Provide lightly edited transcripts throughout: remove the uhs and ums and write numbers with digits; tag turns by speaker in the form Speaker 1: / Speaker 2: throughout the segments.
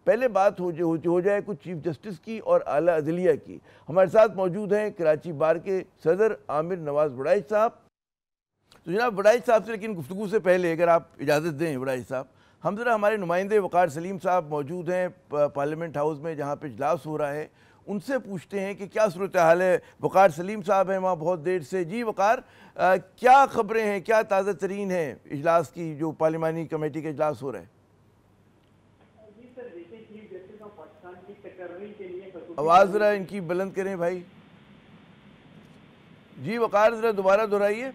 Speaker 1: پہلے بات ہو جائے کچھ چیف جسٹس کی اور اعلیٰ عدلیہ کی. ہمارے ساتھ موجود ہیں کراچی بار کے صدر عامر نواز وڑائچ صاحب. تو جناب وڑائچ صاحب سے لیکن گفتگو سے پہلے اگر آپ اجازت دیں وڑائچ صاحب، ہم ذرا ہمارے نمائندے وقار سلیم صاحب موجود ہیں پارلیمنٹ ہاؤس میں جہاں پہ اجلاس ہو رہا ہے، ان سے پوچھتے ہیں کہ کیا صورتحال ہے. وقار سلیم صاحب ہیں وہاں بہت دیر سے. جی وقار، کیا خبریں ہیں، کیا تازہ ترین ہیں اجلاس کی جو پارلیمانی کمیٹی کا اجلاس ہو رہا ہے؟ آواز ذرا ان کی بلند کریں بھائی. جی وقار ذرا دوبارہ دہرائیے.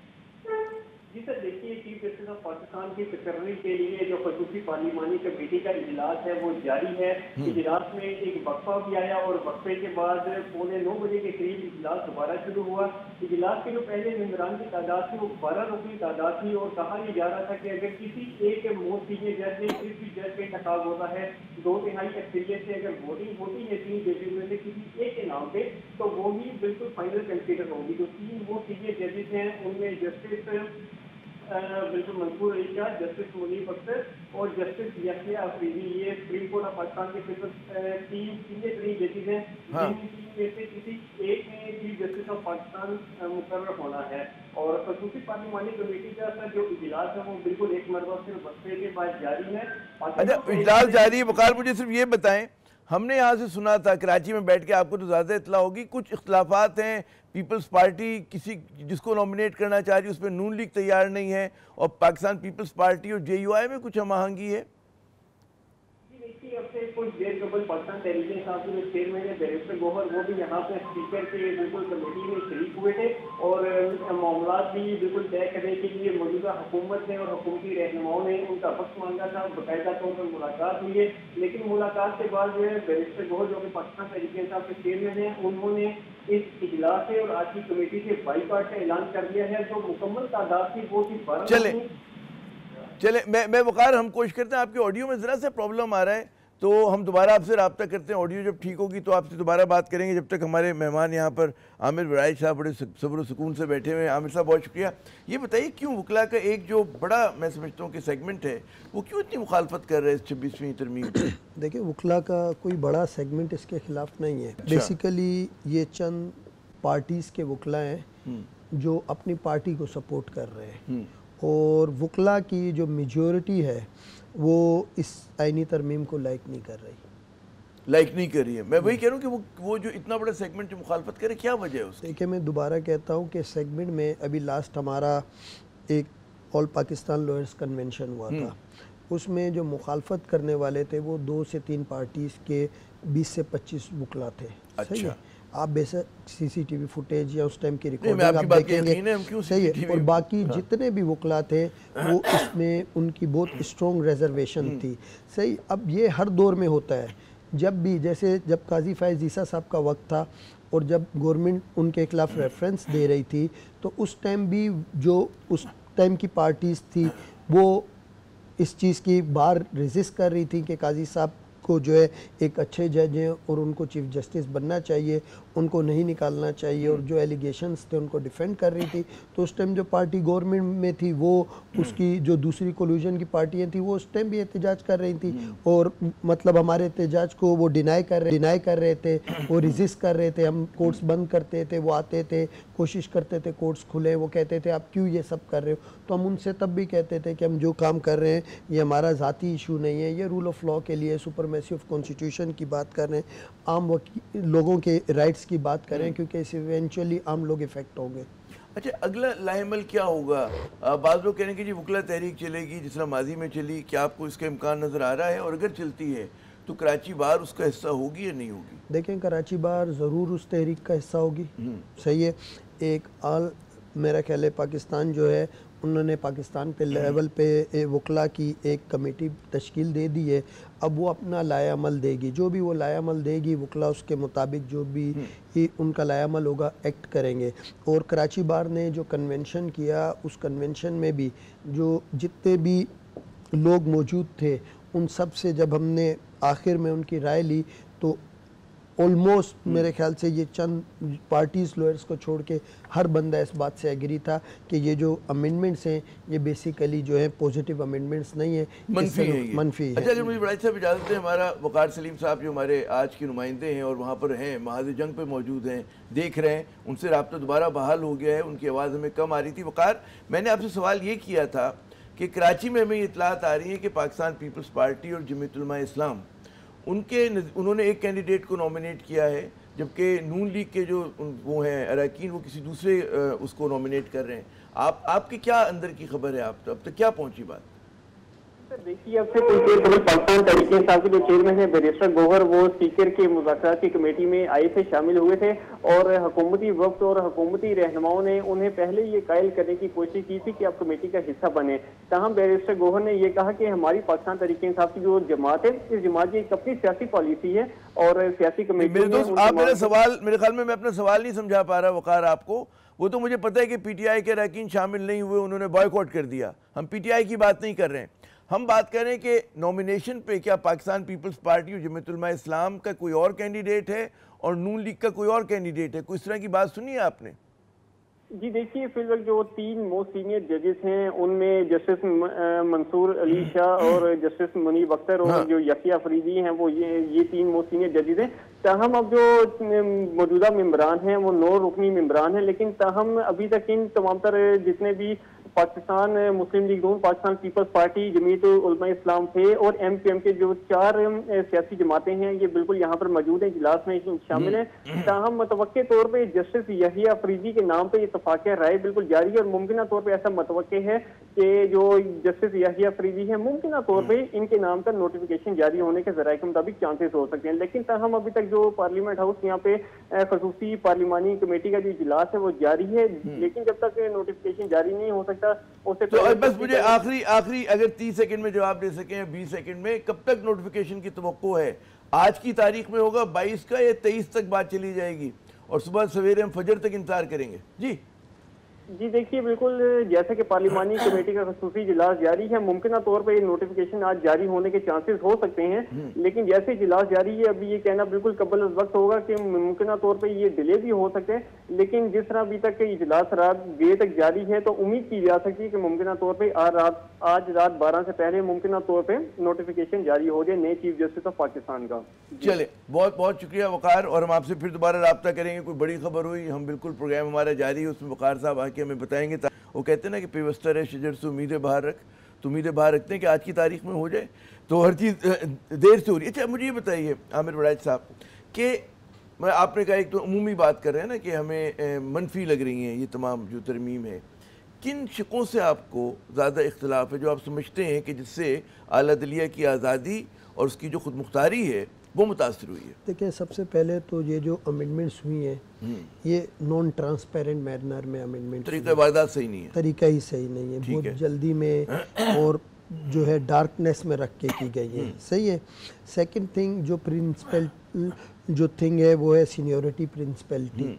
Speaker 2: جی سر، دیکھیے چیف جسٹس آف پاکستان کی تقرری کے لیے جو خصوصی پارلیمانی کمیٹی کا اجلاس ہے وہ جاری ہے. اجلاس میں ایک وقفہ بھی آیا اور وقفے کے بعد 9:15 بجے کے قریب اجلاس دوبارہ شروع ہوا. اجلاس کے جو پہلے ممبران کی تعداد تھی وہ 12 رکنی تعداد تھی اور کہا یہ جا رہا تھا کہ اگر کسی ایک موسٹ سینئر جج نے کسی بھی جج کا انتخاب ہوتا ہے 2/3 اکثریت سے اگر ووٹنگ ہوتی ہے 3 ججز میں سے کسی ایک کے نام پہ تو وہ ہی بالکل فائنل کنسیڈر ہوگی. جو 3 موسٹ سینئر ججز ہیں ان میں جسٹس بالکل منصور علی شاہ، جسٹس منیب اختر اور جسٹس یحییٰ افریدی، یہ سپریم کورٹ آف پاکستان کے صرف 3 سینئر ترین ججز ہیں جن میں سے کسی ایک میں چیف جسٹس آف پاکستان مقرر ہونا ہے. اور خصوصی پارلیمانی کمیٹی کا جو اجلاس ہے وہ بالکل ایک مرتبہ سے وقفے کے بعد جاری ہے.
Speaker 1: اچھا اجلاس جاری ہے. وقار مجھے صرف یہ بتائیں، ہم نے یہاں سے سنا تھا کراچی میں بیٹھ کے، آپ کو تو زیادہ اطلاع ہوگی، کچھ اختلافات ہیں، پیپلز پارٹی کسی جس کو نومینیٹ کرنا چاہ رہی ہے اس پہ نون لیگ تیار نہیں ہے، اور پاکستان پیپلز پارٹی اور جے یو آئی میں کچھ ہم آہنگی ہے.
Speaker 2: اب سے کچھ دیر قبل پاکستان تحریک انصاف کے چیئرمین بیرسٹر گوہر وہ بھی یہاں پہ اسپیکر کے بالکل کمیٹی میں شریک ہوئے تھے اور معاملات بھی بالکل طے کرنے کے لیے موجودہ حکومت نے اور حکومتی رہنماؤں نے ان کا وقت مانگا تھا. باقاعدہ طور پر ملاقات ہوئی ہے، لیکن ملاقات کے بعد جو ہے بیرسٹر گوہر جو کہ پاکستان تحریک انصاف کے چیئرمین ہیں انہوں نے اس اجلاس سے اور آج کی کمیٹی سے بائیکاٹ کا اعلان کر دیا ہے. جو مکمل تعداد تھی وہ تھی 12.
Speaker 1: چلیں میں وقار ہم کوشش کرتے ہیں، آپ کے آڈیو میں ذرا سا پرابلم آ رہا ہے تو ہم دوبارہ آپ سے رابطہ کرتے ہیں. آڈیو جب ٹھیک ہوگی تو آپ سے دوبارہ بات کریں گے. جب تک ہمارے مہمان یہاں پر عامر وڑائچ صاحب بڑے صبر و سکون سے بیٹھے ہوئے ہیں. عامر صاحب بہت شکریہ. یہ بتائیے کیوں وکلا کا ایک جو بڑا میں سمجھتا ہوں کہ سیگمنٹ ہے وہ کیوں اتنی مخالفت کر رہے ہیں اس 26ویں ترمیم کی؟
Speaker 3: دیکھیں وکلا کا کوئی بڑا سیگمنٹ اس کے خلاف نہیں ہے. بیسیکلی یہ چند پارٹیز کے وکلا ہیں جو اپنی پارٹی کو سپورٹ کر رہے ہیں، اور وکلا کی جو میجورٹی ہے وہ اس آئینی ترمیم کو لائک نہیں کر رہی ہے.
Speaker 1: میں وہی کہہ رہا ہوں کہ وہ جو اتنا بڑا سیگمنٹ جو مخالفت کرے کیا وجہ ہے اس کی؟
Speaker 3: دیکھیں میں دوبارہ کہتا ہوں کہ سیگمنٹ میں ابھی لاسٹ ہمارا ایک آل پاکستان لوئرز کنونشن ہوا تھا، اس میں جو مخالفت کرنے والے تھے وہ 2 سے 3 پارٹیز کے 20 سے 25 وکلا تھے.
Speaker 1: اچھا،
Speaker 3: آپ بیسک سی سی ٹی وی فوٹیج یا اس ٹائم کی ریکارڈنگ آپ دیکھیں گے، صحیح ہے. اور باقی جتنے بھی وکلا تھے وہ اس میں ان کی بہت اسٹرونگ ریزرویشن تھی. صحیح. اب یہ ہر دور میں ہوتا ہے، جب بھی جیسے جب قاضی فائز عیسیٰ صاحب کا وقت تھا اور جب گورنمنٹ ان کے خلاف ریفرنس دے رہی تھی تو اس ٹائم بھی جو اس ٹائم کی پارٹیز تھی وہ اس چیز کی بار ریزسٹ کر رہی تھی کہ قاضی صاحب کو جو ہے ایک اچھے جج ہیں اور ان کو چیف جسٹس بننا چاہیے، ان کو نہیں نکالنا چاہیے، اور جو ایلیگیشنز تھے ان کو ڈیفینڈ کر رہی تھی. تو اس ٹائم جو پارٹی گورنمنٹ میں تھی وہ اس کی جو دوسری کولیوژن کی پارٹیاں تھیں وہ اس ٹائم بھی احتجاج کر رہی تھیں، اور مطلب ہمارے احتجاج کو وہ ڈینائی کر رہے تھے، وہ ریزسٹ کر رہے تھے. ہم کورٹس بند کرتے تھے، وہ آتے تھے، کوشش کرتے تھے کورٹس کھلے، وہ کہتے تھے آپ کیوں یہ سب کر رہے ہو. تو ہم ان سے تب بھی کہتے تھے کہ ہم جو کام کر رہے ہیں یہ ہمارا ذاتی ایشو نہیں ہے، یہ رول آف لاء کے لیے سپرمیسی آف کانسٹیٹیوشن کی بات کر رہے ہیں، عام لوگوں کے رائٹس کی بات کر رہے ہیں، کیونکہ اس ایونچولی عام لوگ افیکٹ ہوں گے.
Speaker 1: اچھا اگلا لاہ عمل کیا ہوگا؟ بعض لوگ کہنے کہ جی وکلا تحریک چلے گی جس طرح ماضی میں چلی، کیا آپ کو اس کا امکان نظر آ رہا ہے؟ اور اگر چلتی ہے تو کراچی بار اس کا حصہ ہوگی یا نہیں ہوگی؟
Speaker 3: دیکھیں کراچی بار ضرور اس تحریک کا حصہ ہوگی. صحیح ہے. ایک میرا خیال ہے پاکستان جو ہے انہوں نے پاکستان پہ لیول پہ وکلا کی ایک کمیٹی تشکیل دے دی ہے. اب وہ اپنا لائحہ عمل دے گی، جو بھی وہ لائحہ عمل دے گی وکلا اس کے مطابق جو بھی ان کا لائحہ عمل ہوگا ایکٹ کریں گے. اور کراچی بار نے جو کنونشن کیا اس کنونشن میں بھی جو جتنے بھی لوگ موجود تھے ان سب سے جب ہم نے آخر میں ان کی رائے لی تو آلموسٹ میرے خیال سے یہ چند پارٹیز لوئرز کو چھوڑ کے ہر بندہ اس بات سے ایگری تھا کہ یہ جو امینڈمنٹس ہیں یہ بیسیکلی جو ہیں پوزیٹیو امینڈمنٹس نہیں ہیں, منفی ہے.
Speaker 1: اچھا اگر مجھے بڑائی صاحب اجازت ہے, ہمارا وقار سلیم صاحب جو ہمارے آج کے نمائندے ہیں اور وہاں پر ہیں, محاذ جنگ پہ موجود ہیں, دیکھ رہے ہیں, ان سے رابطہ دوبارہ بحال ہو گیا ہے, ان کی آواز ہمیں کم آ رہی تھی. وقار, میں نے آپ سے سوال یہ کیا تھا کہ کراچی میں ہمیں اطلاعات آ رہی ہیں کہ پاکستان پیپلز پارٹی اور جمعیت علماء اسلام انہوں نے ایک کینڈیڈیٹ کو نومینیٹ کیا ہے, جبکہ نون لیگ کے جو وہ ہیں اراکین وہ کسی دوسرے اس کو نومینیٹ کر رہے ہیں. آپ کی کیا اندر کی خبر ہے, اب تک کیا پہنچی بات؟
Speaker 2: دیکھیے, اب سے کچھ دیر قبل پاکستان تحریک انصاف کے جو چیئرمین ہیں بیرسٹر گوہر, وہ اسپیکر کے مذاکرات کی کمیٹی میں آئے تھے, شامل ہوئے تھے, اور حکومتی وفد اور حکومتی رہنماؤں نے انہیں پہلے یہ قائل کرنے کی کوشش کی تھی کہ آپ کمیٹی کا حصہ بنے. تاہم بیرسٹر گوہر نے یہ کہا کہ ہماری پاکستان تحریک انصاف کی جو جماعت ہے, اس جماعت کی ایک اپنی سیاسی پالیسی ہے اور سیاسی کمیٹی
Speaker 1: آپ میرے خیال میں اپنا سوال نہیں سمجھا پا رہا وقار آپ کو. وہ تو مجھے پتہ ہے کہ پی ٹی آئی کے اراکین شامل نہیں ہوئے, انہوں نے بائیکاٹ کر دیا. ہم پی ٹی آئی کی بات نہیں کر رہے ہیں, ہم بات کر رہے ہیں کہ نومینیشن پہ کیا پاکستان پیپلز پارٹی اور جمعیت علماء اسلام کا کوئی اور کینڈیڈیٹ ہے اور نون لیگ کا کوئی اور کینڈیڈیٹ ہے, کوئی اس طرح کی بات سنی ہے آپ نے؟
Speaker 2: جی دیکھیے, فی الوقت جو 3 موسٹ سینئر ججز ہیں ان میں جسٹس منصور علی شاہ اور جسٹس منیب اختر اور جو یحییٰ افریدی ہیں, وہ یہ 3 موسٹ سینئر ججز ہیں. تاہم اب جو موجودہ ممبران ہیں وہ 9 رکنی ممبران ہیں, لیکن تاہم ابھی تک ان تمام تر جتنے بھی پاکستان مسلم لیگ نون, پاکستان پیپلز پارٹی, جمعیت علماء اسلام تھے اور ایم پی ایم کے جو 4 سیاسی جماعتیں ہیں, یہ بالکل یہاں پر موجود ہیں, اجلاس میں شامل ہیں. تاہم متوقع طور پہ جسٹس یحییٰ افریدی کے نام پہ اتفاق رائے بالکل جاری ہے, اور ممکنہ طور پہ ایسا متوقع ہے کہ جو جسٹس یحییٰ افریدی ہیں ممکنہ طور پہ ان کے نام کا نوٹیفیکیشن جاری ہونے کے ذرائع کے مطابق چانسز ہو سکتے ہیں. لیکن تاہم ابھی تک جو پارلیمنٹ ہاؤس یہاں پہ خصوصی پارلیمانی کمیٹی کا جو اجلاس ہے وہ جاری ہے, لیکن جب تک نوٹیفیکیشن جاری نہیں ہو سکتا
Speaker 1: تو بس مجھے آخری اگر 30 سیکنڈ میں جواب دے سکیں, 20 سیکنڈ میں, کب تک نوٹیفیکیشن کی توقع ہے؟ آج کی تاریخ میں ہوگا 22 کا یا 23 تک بات چلی جائے گی, اور صبح سویرے ہم فجر تک انتظار کریں گے؟
Speaker 2: جی دیکھیے, بالکل جیسا کہ پارلیمانی کمیٹی کا خصوصی اجلاس جاری ہے, ممکنہ طور پر یہ نوٹیفیکیشن آج جاری ہونے کے چانسز ہو سکتے ہیں, لیکن جیسے اجلاس جاری ہے ابھی یہ کہنا بالکل قبل از وقت ہوگا کہ ممکنہ طور پر یہ ڈیلے بھی ہو سکتے ہیں. لیکن جس طرح ابھی تک اجلاس رات دیر تک جاری ہے تو امید کی جا سکتی ہے کہ ممکنہ طور پہ آج رات 12 سے پہلے ممکنہ طور پہ نوٹیفیکیشن جاری ہو جائے نئے چیف جسٹس آف پاکستان کا.
Speaker 1: چلے, بہت بہت شکریہ وقار, اور ہم آپ سے پھر دوبارہ رابطہ کریں گے. کوئی بڑی خبر ہوئی ہم بالکل پروگرام ہمارا جاری ہے, اس میں وقار صاحب آ کے ہمیں بتائیں گے. وہ کہتے ہیں نا کہ پیوستہ رہے شجر سے امیدیں باہر رکھ, تو امیدیں باہر رکھتے ہیں کہ آج کی تاریخ میں ہو جائے, تو ہر چیز دیر سے ہو رہی ہے. اچھا مجھے یہ بتائیے عامر وڑائچ صاحب کہ آپ نے کہا ایک تو عمومی بات کر رہے ہیں نا کہ ہمیں منفی لگ رہی ہیں یہ تمام جو ترمیم ہے, کن شقوں سے آپ کو زیادہ اختلاف ہے جو آپ سمجھتے ہیں کہ جس سے اعلیٰ عدلیہ کی آزادی اور اس کی جو خود مختاری ہے وہ متاثر ہوئی ہے؟
Speaker 3: دیکھیں, سب سے پہلے تو یہ جو امینڈمنٹس ہوئی ہیں یہ نان ٹرانسپیرنٹ مینر میں امینڈمنٹ,
Speaker 1: طریقہ واردات صحیح نہیں ہے,
Speaker 3: طریقہ ہی صحیح نہیں ہے, بہت جلدی میں اور جو ہے ڈارکنیس میں رکھ کے کی گئی ہے. صحیح ہے. سیکنڈ تھنگ جو پرنسپل جو تھنگ ہے وہ ہے سینیورٹی پرنسپلٹی.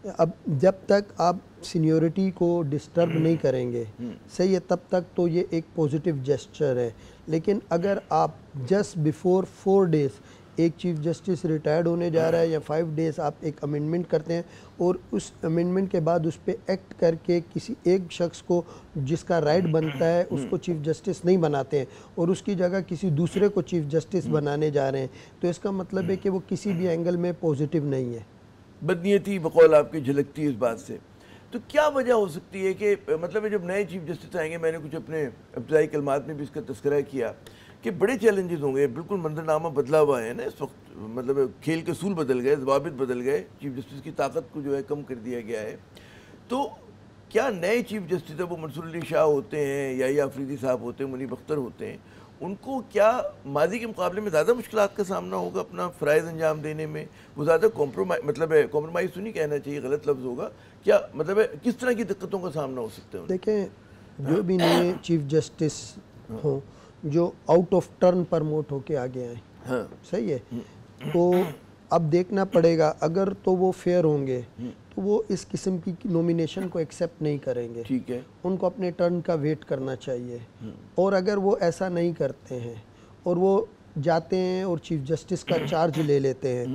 Speaker 3: اب جب تک آپ سینیورٹی کو ڈسٹرب نہیں کریں گے, صحیح ہے, تب تک تو یہ ایک پوزیٹیو جیسچر ہے. لیکن اگر آپ جسٹ بیفور 4 days ایک چیف جسٹس ریٹائرڈ ہونے جا رہا ہے یا 5 days آپ ایک امینڈمنٹ کرتے ہیں اور اس امینڈمنٹ کے بعد اس پہ ایکٹ کر کے کسی ایک شخص کو جس کا رائٹ بنتا ہے اس کو چیف جسٹس نہیں بناتے ہیں اور اس کی جگہ کسی دوسرے کو چیف جسٹس بنانے جا رہے ہیں, تو اس کا مطلب ہے کہ وہ کسی بھی اینگل میں پوزیٹیو نہیں ہے.
Speaker 1: بدنیتی بقول آپ کی جھلکتی ہے اس بات سے. تو کیا وجہ ہو سکتی ہے کہ مطلب جب نئے چیف جسٹس آئیں گے, میں نے کچھ اپنے ابتدائی کلمات میں بھی اس کا تذکرہ کیا کہ بڑے چیلنجز ہوں گے, بالکل منظرنامہ بدلا ہوا ہے نا اس وقت, مطلب کھیل کے اصول بدل گئے, ضوابط بدل گئے, چیف جسٹس کی طاقت کو جو ہے کم کر دیا گیا ہے. تو کیا نئے چیف جسٹس ہے وہ منصور علی شاہ ہوتے ہیں, یحییٰ افریدی صاحب ہوتے ہیں, منیب اختر ہوتے ہیں, ان کو کیا ماضی کے مقابلے میں زیادہ مشکلات کا سامنا ہوگا اپنا فرائض انجام دینے میں؟ وہ زیادہ کمپرومائز تو نہیں کہنا چاہیے, غلط لفظ ہوگا, کیا مطلب ہے کس طرح کی دقتوں کا سامنا ہو سکتا ہے؟
Speaker 3: دیکھیں, جو بھی نئے چیف جسٹس ہوں جو آؤٹ آف ٹرن پرموٹ ہو کے آگے آئیں, صحیح ہے, تو اب دیکھنا پڑے گا. اگر تو وہ فیئر ہوں گے تو وہ اس قسم کی نومینیشن کو ایکسیپٹ نہیں کریں گے,
Speaker 1: ٹھیک ہے,
Speaker 3: ان کو اپنے ٹرن کا ویٹ کرنا چاہیے. اور اگر وہ ایسا نہیں کرتے ہیں اور وہ جاتے ہیں اور چیف جسٹس کا چارج لے لیتے ہیں،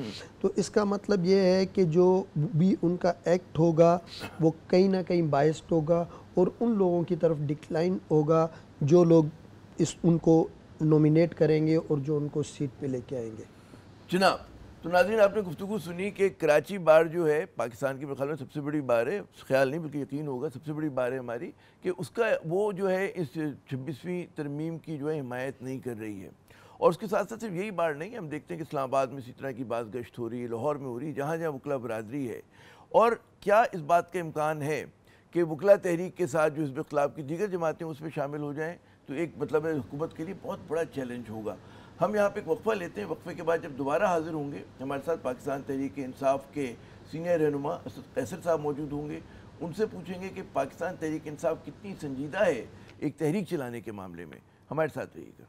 Speaker 3: تو اس کا مطلب یہ ہے کہ جو بھی ان کا ایکٹ ہوگا وہ کہیں نہ کہیں بائسڈ ہوگا اور ان لوگوں کی طرف ڈکلائن ہوگا جو لوگ ان کو نومینیٹ کریں گے اور جو ان کو سیٹ پہ لے کے آئیں گے۔
Speaker 1: جناب، تو ناظرین آپ نے گفتگو سنی کہ کراچی بار جو ہے پاکستان کی خیال میں سب سے بڑی بار ہے، خیال نہیں بلکہ یقین ہوگا سب سے بڑی بار ہے ہماری، کہ اس کا وہ جو ہے اس 26ویں ترمیم کی جو ہے حمایت نہیں کر رہی ہے۔ اور اس کے ساتھ ساتھ صرف یہی بار نہیں ہے، ہم دیکھتے ہیں کہ اسلام آباد میں اسی طرح کی بعض گشت ہو رہی ہے، لاہور میں ہو رہی ہے، جہاں جہاں وکلا برادری ہے۔ اور کیا اس بات کا امکان ہے کہ وکلا تحریک کے ساتھ جو حزب اختلاف کی دیگر جماعتیں اس میں شامل ہو جائیں؟ تو ایک مطلب ہے حکومت کے لیے بہت بڑا چیلنج ہوگا۔ ہم یہاں پہ ایک وقفہ لیتے ہیں، وقفے کے بعد جب دوبارہ حاضر ہوں گے ہمارے ساتھ پاکستان تحریک انصاف کے سینئر رہنما اسد قیصر صاحب موجود ہوں گے، ان سے پوچھیں گے کہ پاکستان تحریک انصاف کتنی سنجیدہ ہے ایک تحریک چلانے کے معاملے میں۔ ہمارے ساتھ رہیے گا۔